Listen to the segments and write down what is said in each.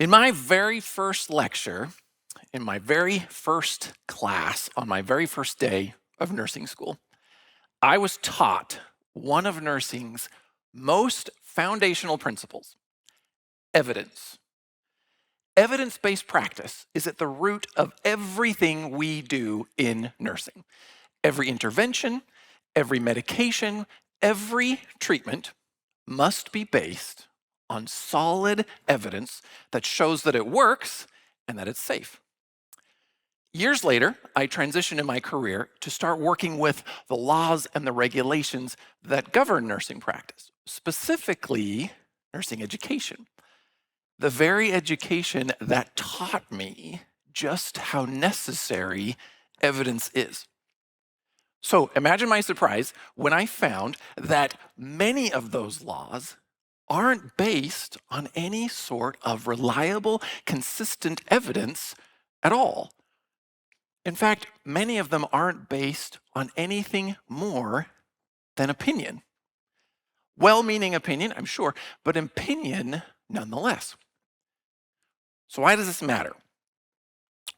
In my very first lecture, in my very first class, on my very first day of nursing school, I was taught one of nursing's most foundational principles: evidence. Evidence-based practice is at the root of everything we do in nursing. Every intervention, every medication, every treatment must be based on solid evidence that shows that it works and that it's safe. Years later, I transitioned in my career to start working with the laws and the regulations that govern nursing practice, specifically nursing education. The very education that taught me just how necessary evidence is. So imagine my surprise when I found that many of those laws aren't based on any sort of reliable, consistent evidence at all. In fact, many of them aren't based on anything more than opinion. Well-meaning opinion, I'm sure, but opinion nonetheless. So why does this matter?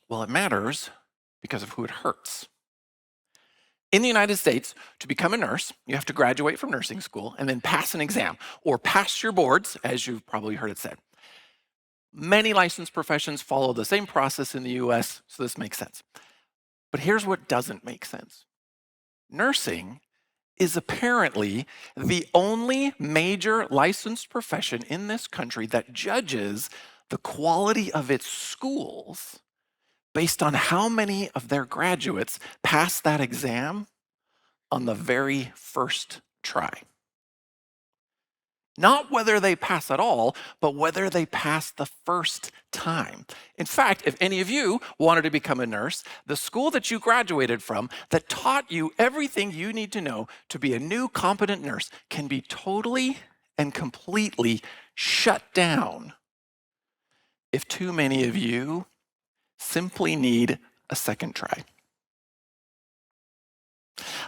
Well, it matters because of who it hurts. In the United States, to become a nurse, you have to graduate from nursing school and then pass an exam or pass your boards, as you've probably heard it said. Many licensed professions follow the same process in the US, so this makes sense. But here's what doesn't make sense. Nursing is apparently the only major licensed profession in this country that judges the quality of its schools based on how many of their graduates pass that exam on the very first try. Not whether they pass at all, but whether they pass the first time. In fact, if any of you wanted to become a nurse, the school that you graduated from that taught you everything you need to know to be a new competent nurse can be totally and completely shut down if too many of you simply need a second try.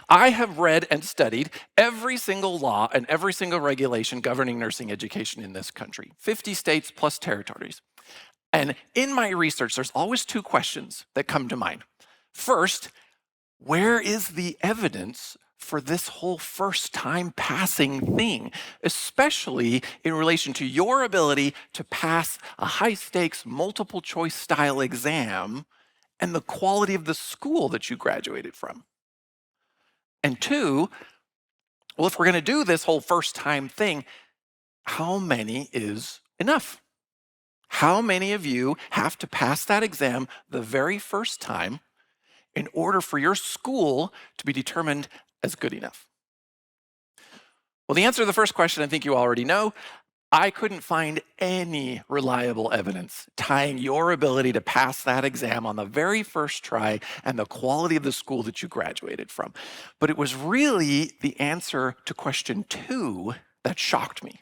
I have read and studied every single law and every single regulation governing nursing education in this country, 50 states plus territories. And in my research, there's always two questions that come to mind. First, where is the evidence for this whole first time passing thing, especially in relation to your ability to pass a high stakes multiple choice style exam and the quality of the school that you graduated from? And two, well, if we're going to do this whole first time thing, how many is enough? How many of you have to pass that exam the very first time in order for your school to be determined as good enough? Well, the answer to the first question, I think you already know. I couldn't find any reliable evidence tying your ability to pass that exam on the very first try and the quality of the school that you graduated from. But it was really the answer to question 2 that shocked me.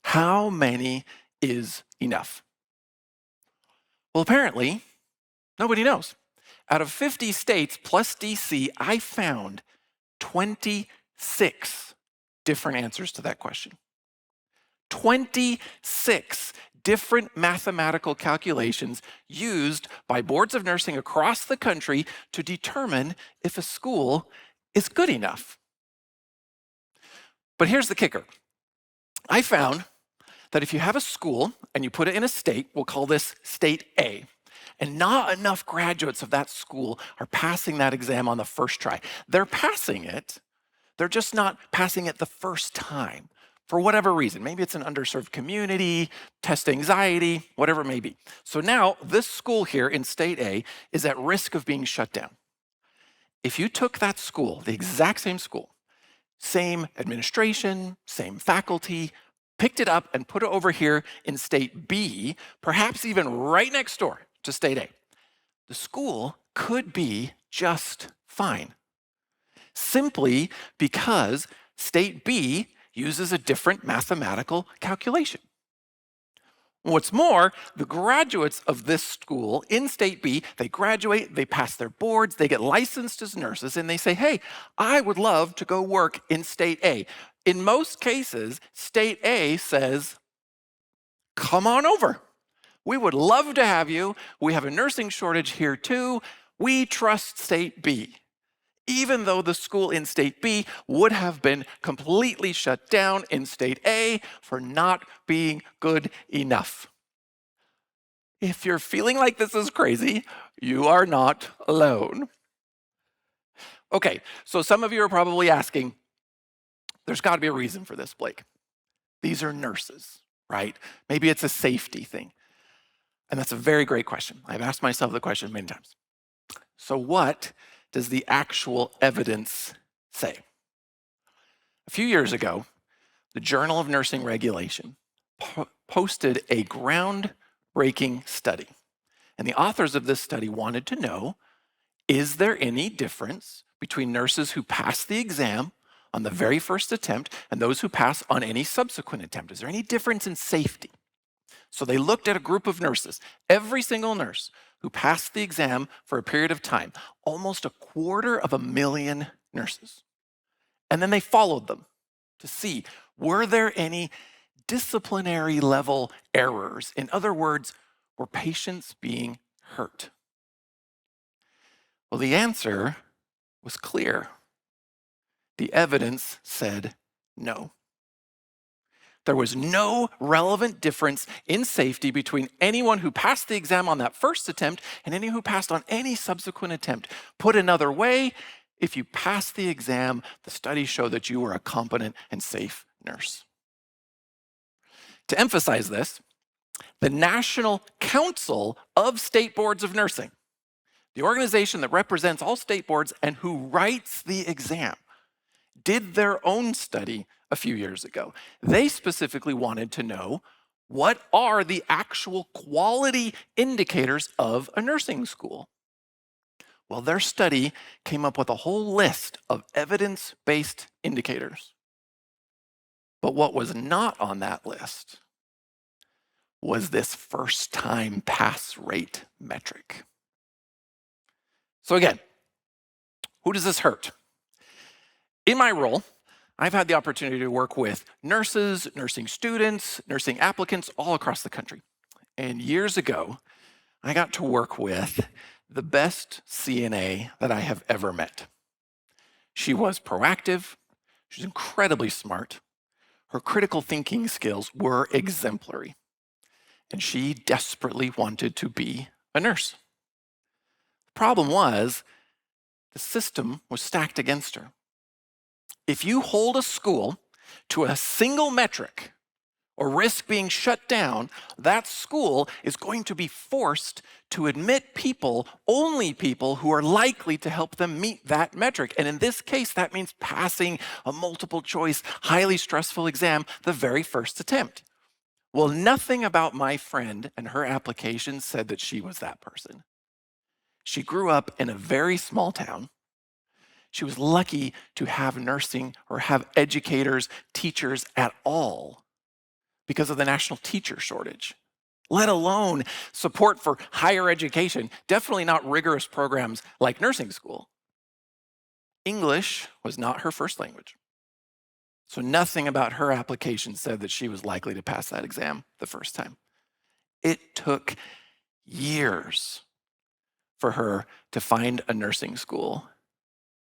How many is enough? Well, apparently, nobody knows. Out of 50 states plus DC, I found 26 different answers to that question. 26 different mathematical calculations used by boards of nursing across the country to determine if a school is good enough. But here's the kicker. I found that if you have a school and you put it in a state, we'll call this state A, and not enough graduates of that school are passing that exam on the first try. They're passing it, they're just not passing it the first time. For whatever reason, maybe it's an underserved community, test anxiety, whatever it may be. So now this school here in state A is at risk of being shut down. If you took that school, the exact same school, same administration, same faculty, picked it up and put it over here in state B, perhaps even right next door to state A, the school could be just fine. Simply because state B uses a different mathematical calculation. What's more, the graduates of this school in state B, they graduate, they pass their boards, they get licensed as nurses, and they say, hey, I would love to go work in state A. In most cases, state A says, come on over. We would love to have you. We have a nursing shortage here too. We trust State B, even though the school in State B would have been completely shut down in State A for not being good enough. If you're feeling like this is crazy, you are not alone. Okay, so some of you are probably asking, there's got to be a reason for this, Blake. These are nurses, right? Maybe it's a safety thing. And that's a very great question. I've asked myself the question many times. So what does the actual evidence say? A few years ago, the Journal of Nursing Regulation posted a groundbreaking study. And the authors of this study wanted to know, is there any difference between nurses who pass the exam on the very first attempt and those who pass on any subsequent attempt? Is there any difference in safety? So they looked at a group of nurses, every single nurse who passed the exam for a period of time, almost 250,000 nurses. And then they followed them to see, were there any disciplinary level errors? In other words, were patients being hurt? Well, the answer was clear. The evidence said no. There was no relevant difference in safety between anyone who passed the exam on that first attempt and anyone who passed on any subsequent attempt. Put another way, if you passed the exam, the studies show that you were a competent and safe nurse. To emphasize this, the National Council of State Boards of Nursing, the organization that represents all state boards and who writes the exam, did their own study a few years ago. They specifically wanted to know, what are the actual quality indicators of a nursing school? Well, their study came up with a whole list of evidence-based indicators. But what was not on that list was this first-time pass rate metric. So again, who does this hurt? In my role, I've had the opportunity to work with nurses, nursing students, nursing applicants all across the country. And years ago, I got to work with the best CNA that I have ever met. She was proactive, she was incredibly smart, her critical thinking skills were exemplary, and she desperately wanted to be a nurse. The problem was, the system was stacked against her. If you hold a school to a single metric or risk being shut down, that school is going to be forced to admit people, only people who are likely to help them meet that metric. And in this case, that means passing a multiple choice, highly stressful exam the very first attempt. Well, nothing about my friend and her application said that she was that person. She grew up in a very small town. She was lucky to have nursing or have educators, teachers at all because of the national teacher shortage, let alone support for higher education, definitely not rigorous programs like nursing school. English was not her first language. So nothing about her application said that she was likely to pass that exam the first time. It took years for her to find a nursing school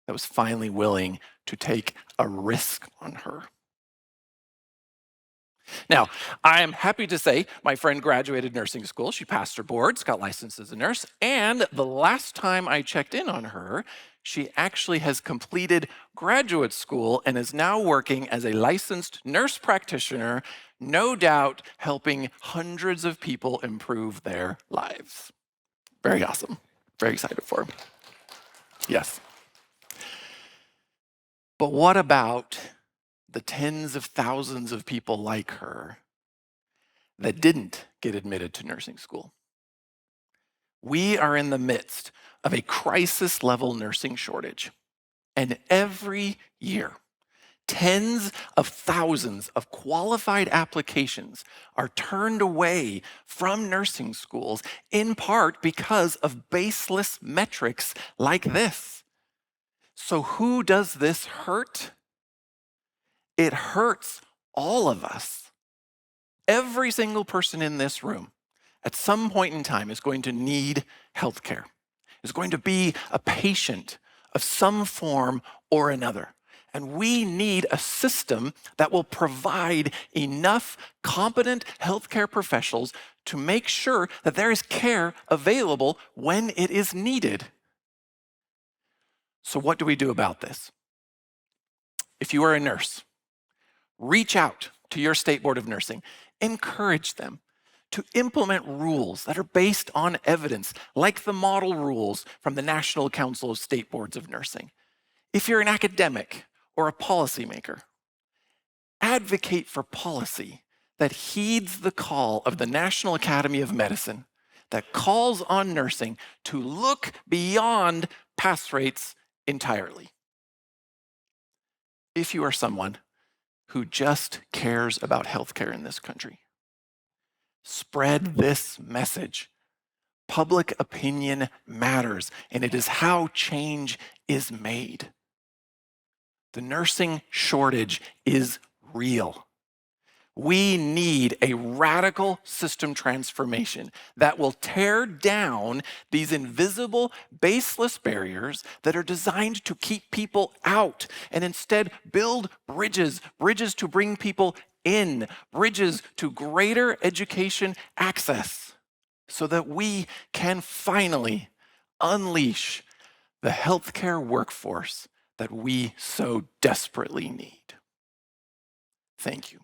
that was finally willing to take a risk on her. Now, I am happy to say my friend graduated nursing school. She passed her boards, got licensed as a nurse, and the last time I checked in on her, she actually has completed graduate school and is now working as a licensed nurse practitioner, no doubt helping hundreds of people improve their lives. Very awesome. Very excited for her. Yes. But what about the tens of thousands of people like her that didn't get admitted to nursing school? We are in the midst of a crisis-level nursing shortage. And every year, tens of thousands of qualified applications are turned away from nursing schools, in part because of baseless metrics like this. So who does this hurt? It hurts all of us. Every single person in this room, at some point in time is going to need healthcare, is going to be a patient of some form or another. And we need a system that will provide enough competent healthcare professionals to make sure that there is care available when it is needed. So what do we do about this? If you are a nurse, reach out to your state board of nursing, encourage them to implement rules that are based on evidence, like the model rules from the National Council of State Boards of Nursing. If you're an academic or a policymaker, advocate for policy that heeds the call of the National Academy of Medicine, that calls on nursing to look beyond pass rates entirely. If you are someone who just cares about healthcare in this country, spread this message. Public opinion matters, and it is how change is made. The nursing shortage is real. We need a radical system transformation that will tear down these invisible, baseless barriers that are designed to keep people out and instead build bridges to bring people in, bridges to greater education access so that we can finally unleash the healthcare workforce that we so desperately need. Thank you.